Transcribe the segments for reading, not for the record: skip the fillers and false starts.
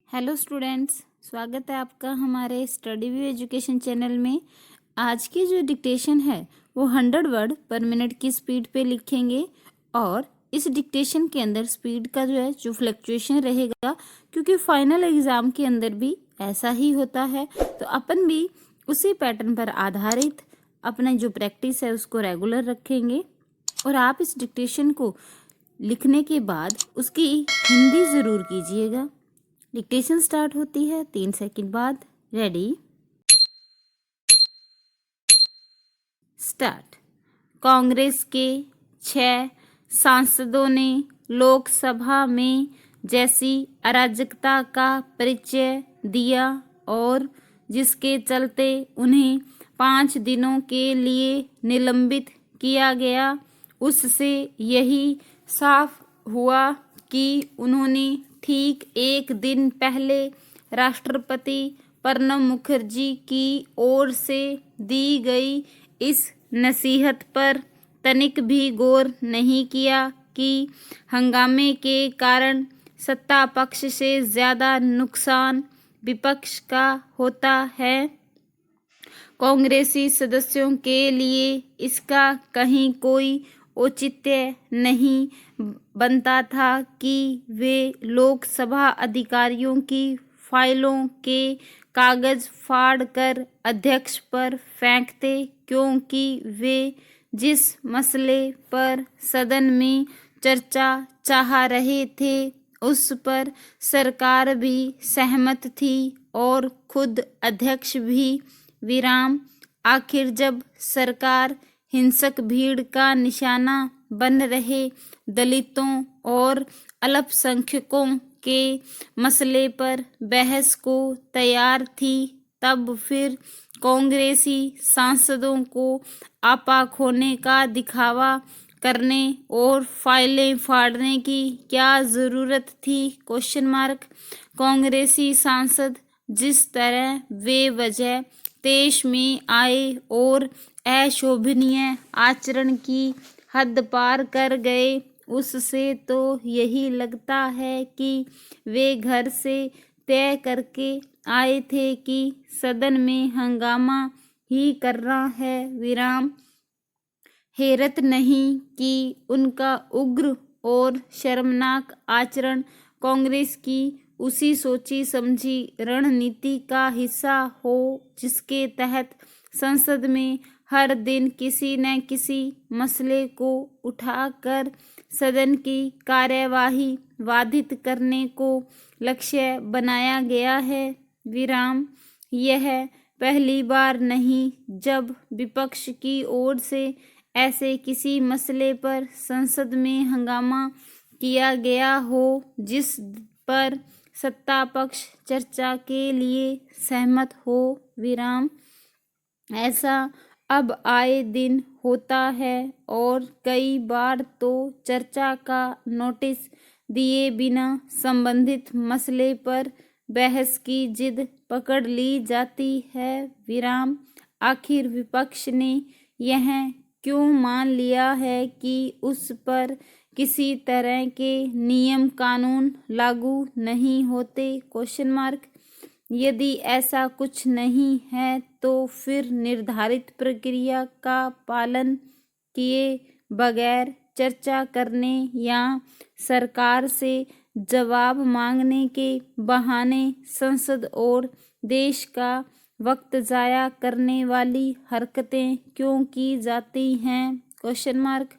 Hello students, स्वागत है आपका हमारे स्टडी व्यू एजुकेशन चैनल में। आज की जो डिक्टेशन है वो 100 वर्ड पर मिनट की स्पीड पे लिखेंगे और इस डिक्टेशन के अंदर स्पीड का जो फ्लक्चुएशन रहेगा, क्योंकि फाइनल एग्ज़ाम के अंदर भी ऐसा ही होता है। तो अपन भी उसी पैटर्न पर आधारित अपना जो प्रैक्टिस है उसको रेगुलर रखेंगे और आप इस डिक्टेशन को लिखने के बाद उसकी हिंदी ज़रूर कीजिएगा। डिक्टेशन स्टार्ट होती है 3 सेकंड बाद। Ready, start. कांग्रेस के 6 सांसदों ने लोकसभा में जैसी अराजकता का परिचय दिया और जिसके चलते उन्हें 5 दिनों के लिए निलंबित किया गया, उससे यही साफ हुआ कि उन्होंने ठीक एक दिन पहले राष्ट्रपति प्रणब मुखर्जी की ओर से दी गई इस नसीहत पर तनिक भी गौर नहीं किया कि हंगामे के कारण सत्ता पक्ष से ज़्यादा नुकसान विपक्ष का होता है। कांग्रेसी सदस्यों के लिए इसका कहीं कोई औचित्य नहीं बनता था कि वे लोकसभा अधिकारियों की फाइलों के कागज फाड़कर अध्यक्ष पर फेंकते, क्योंकि वे जिस मसले पर सदन में चर्चा चाह रहे थे उस पर सरकार भी सहमत थी और खुद अध्यक्ष भी। विराम। आखिर जब सरकार हिंसक भीड़ का निशाना बन रहे दलितों और अल्पसंख्यकों के मसले पर बहस को तैयार थी, तब फिर कांग्रेसी सांसदों को आपा खोने का दिखावा करने और फाइलें फाड़ने की क्या ज़रूरत थी? Question mark. कांग्रेसी सांसद जिस तरह बेवजह देश में आए और अशोभनीय आचरण की हद पार कर गए, उससे तो यही लगता है कि वे घर से तय करके आए थे कि सदन में हंगामा ही करना है। विराम। हैरत नहीं कि उनका उग्र और शर्मनाक आचरण कांग्रेस की उसी सोची समझी रणनीति का हिस्सा हो जिसके तहत संसद में हर दिन किसी न किसी मसले को उठाकर सदन की कार्यवाही बाधित करने को लक्ष्य बनाया गया है। विराम। यह पहली बार नहीं जब विपक्ष की ओर से ऐसे किसी मसले पर संसद में हंगामा किया गया हो जिस पर सत्ता पक्ष चर्चा के लिए सहमत हो। विराम। ऐसा अब आए दिन होता है और कई बार तो चर्चा का नोटिस दिए बिना संबंधित मसले पर बहस की जिद पकड़ ली जाती है। विराम। आखिर विपक्ष ने यह क्यों मान लिया है कि उस पर किसी तरह के नियम कानून लागू नहीं होते? Question mark. यदि ऐसा कुछ नहीं है तो फिर निर्धारित प्रक्रिया का पालन किए बगैर चर्चा करने या सरकार से जवाब मांगने के बहाने संसद और देश का वक्त ज़ाया करने वाली हरकतें क्यों की जाती हैं? Question mark.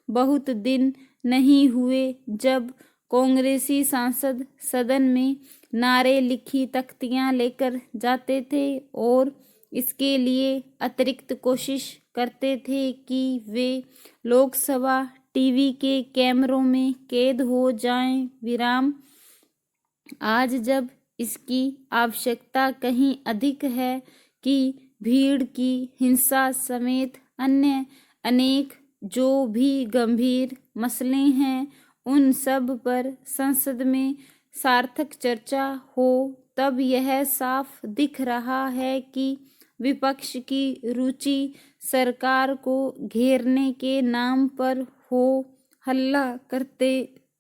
बहुत दिन नहीं हुए जब कांग्रेसी सांसद सदन में नारे लिखी तख्तियां लेकर जाते थे और इसके लिए अतिरिक्त कोशिश करते थे कि वे लोकसभा टीवी के कैमरों में कैद हो जाएं। विराम। आज जब इसकी आवश्यकता कहीं अधिक है कि भीड़ की हिंसा समेत अन्य अनेक जो भी गंभीर मसले हैं उन सब पर संसद में सार्थक चर्चा हो, तब यह साफ दिख रहा है कि विपक्ष की रुचि सरकार को घेरने के नाम पर हो हल्ला करते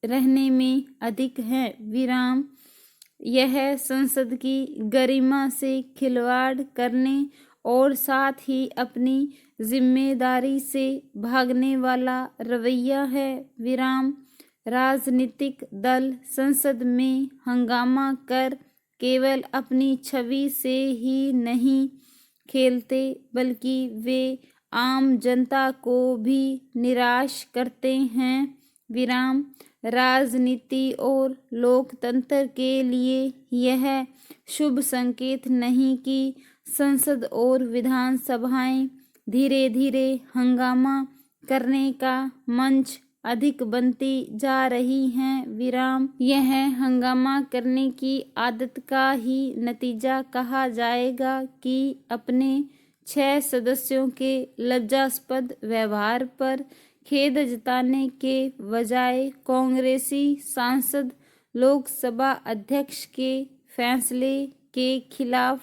रहने में अधिक है। विराम। यह संसद की गरिमा से खिलवाड़ करने और साथ ही अपनी जिम्मेदारी से भागने वाला रवैया है। विराम। राजनीतिक दल संसद में हंगामा कर केवल अपनी छवि से ही नहीं खेलते बल्कि वे आम जनता को भी निराश करते हैं। विराम। राजनीति और लोकतंत्र के लिए यह शुभ संकेत नहीं कि संसद और विधानसभाएं धीरे धीरे हंगामा करने का मंच अधिक बनती जा रही हैं। विराम। यह हंगामा करने की आदत का ही नतीजा कहा जाएगा कि अपने 6 सदस्यों के लज्जास्पद व्यवहार पर खेद जताने के बजाय कांग्रेसी सांसद लोकसभा अध्यक्ष के फैसले के खिलाफ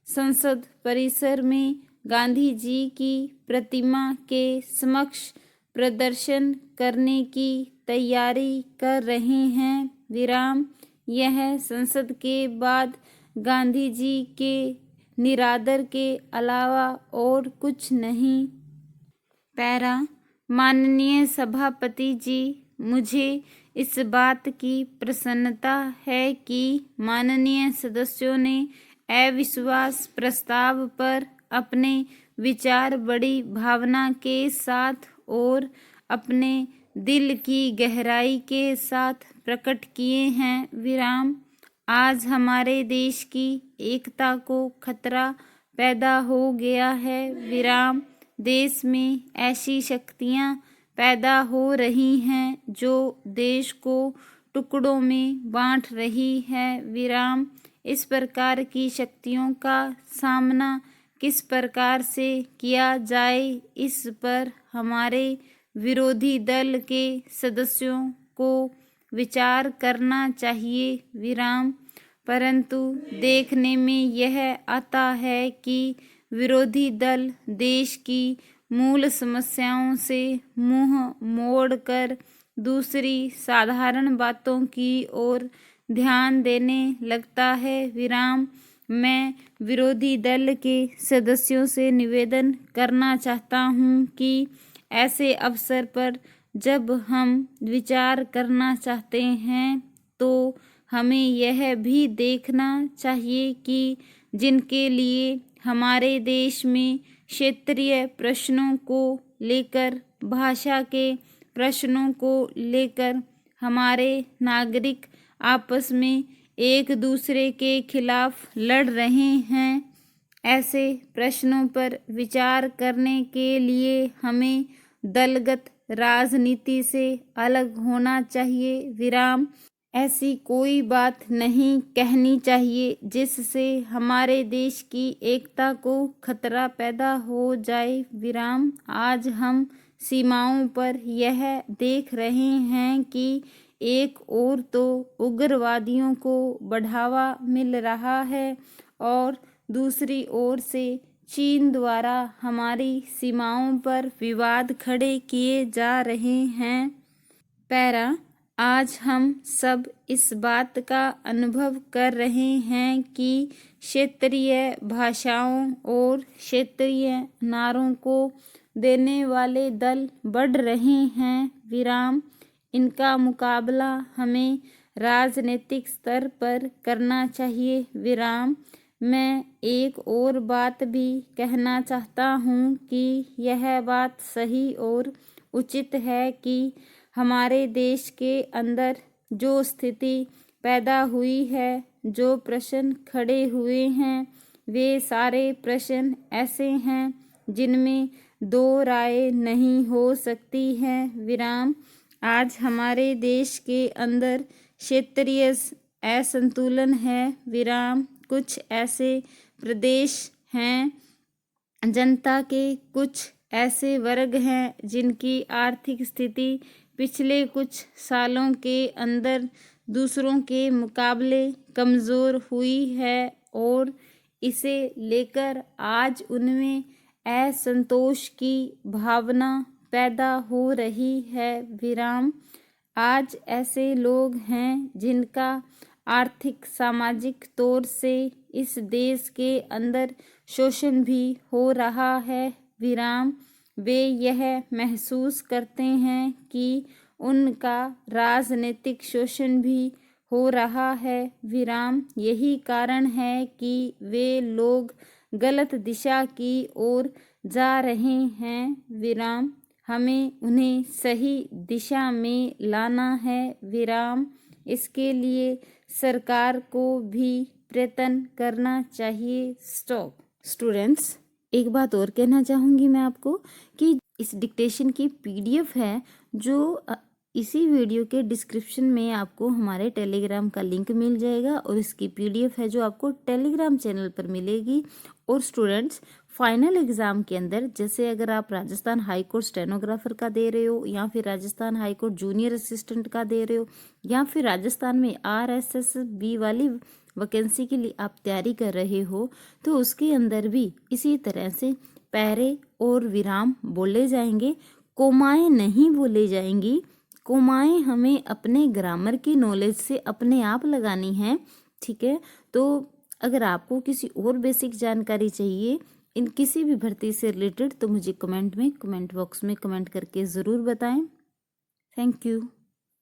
संसद परिसर में गांधी जी की प्रतिमा के समक्ष प्रदर्शन करने की तैयारी कर रहे हैं। विराम। यह संसद के बाद गांधी जी के निरादर के अलावा और कुछ नहीं। पैरा। माननीय सभापति जी, मुझे इस बात की प्रसन्नता है कि माननीय सदस्यों ने अविश्वास प्रस्ताव पर अपने विचार बड़ी भावना के साथ और अपने दिल की गहराई के साथ प्रकट किए हैं। विराम। आज हमारे देश की एकता को खतरा पैदा हो गया है। विराम। देश में ऐसी शक्तियां पैदा हो रही हैं जो देश को टुकड़ों में बांट रही है। विराम। इस प्रकार की शक्तियों का सामना किस प्रकार से किया जाए, इस पर हमारे विरोधी दल के सदस्यों को विचार करना चाहिए। विराम। परंतु देखने में यह आता है कि विरोधी दल देश की मूल समस्याओं से मुंह मोड़कर दूसरी साधारण बातों की ओर ध्यान देने लगता है। विराम। मैं विरोधी दल के सदस्यों से निवेदन करना चाहता हूं कि ऐसे अवसर पर जब हम विचार करना चाहते हैं तो हमें यह भी देखना चाहिए कि जिनके लिए हमारे देश में क्षेत्रीय प्रश्नों को लेकर, भाषा के प्रश्नों को लेकर हमारे नागरिक आपस में एक दूसरे के खिलाफ लड़ रहे हैं, ऐसे प्रश्नों पर विचार करने के लिए हमें दलगत राजनीति से अलग होना चाहिए। विराम। ऐसी कोई बात नहीं कहनी चाहिए जिससे हमारे देश की एकता को खतरा पैदा हो जाए। विराम। आज हम सीमाओं पर यह देख रहे हैं कि एक ओर तो उग्रवादियों को बढ़ावा मिल रहा है और दूसरी ओर से चीन द्वारा हमारी सीमाओं पर विवाद खड़े किए जा रहे हैं। पैरा। आज हम सब इस बात का अनुभव कर रहे हैं कि क्षेत्रीय भाषाओं और क्षेत्रीय नारों को देने वाले दल बढ़ रहे हैं। विराम। इनका मुकाबला हमें राजनीतिक स्तर पर करना चाहिए। विराम। मैं एक और बात भी कहना चाहता हूँ कि यह बात सही और उचित है कि हमारे देश के अंदर जो स्थिति पैदा हुई है, जो प्रश्न खड़े हुए हैं, वे सारे प्रश्न ऐसे हैं जिनमें दो राय नहीं हो सकती हैं। विराम। आज हमारे देश के अंदर क्षेत्रीय असंतुलन है। विराम। कुछ ऐसे प्रदेश हैं, जनता के कुछ ऐसे वर्ग हैं जिनकी आर्थिक स्थिति पिछले कुछ सालों के अंदर दूसरों के मुकाबले कमज़ोर हुई है और इसे लेकर आज उनमें असंतोष की भावना पैदा हो रही है। विराम। आज ऐसे लोग हैं जिनका आर्थिक सामाजिक तौर से इस देश के अंदर शोषण भी हो रहा है विराम। वे यह महसूस करते हैं कि उनका राजनीतिक शोषण भी हो रहा है विराम। यही कारण है कि वे लोग गलत दिशा की ओर जा रहे हैं विराम। हमें उन्हें सही दिशा में लाना है विराम। इसके लिए सरकार को भी प्रयत्न करना चाहिए। स्टॉप। स्टूडेंट्स, एक बात और कहना चाहूँगी मैं आपको कि इस डिक्टेशन की पीडीएफ है जो इसी वीडियो के डिस्क्रिप्शन में आपको हमारे टेलीग्राम का लिंक मिल जाएगा और इसकी पीडीएफ है जो आपको टेलीग्राम चैनल पर मिलेगी। और स्टूडेंट्स, फाइनल एग्ज़ाम के अंदर जैसे अगर आप राजस्थान हाई कोर्ट स्टेनोग्राफर का दे रहे हो या फिर Rajasthan high court junior assistant का दे रहे हो या फिर राजस्थान में RSSB वाली वैकेंसी के लिए आप तैयारी कर रहे हो तो उसके अंदर भी इसी तरह से पैरे और विराम बोले जाएंगे, कोमाएं नहीं बोले जाएंगी। कोमाएं हमें अपने ग्रामर की नॉलेज से अपने आप लगानी है, ठीक है। तो अगर आपको किसी और बेसिक जानकारी चाहिए इन किसी भी भर्ती से रिलेटेड तो मुझे कमेंट बॉक्स में कमेंट करके ज़रूर बताएं। Thank you.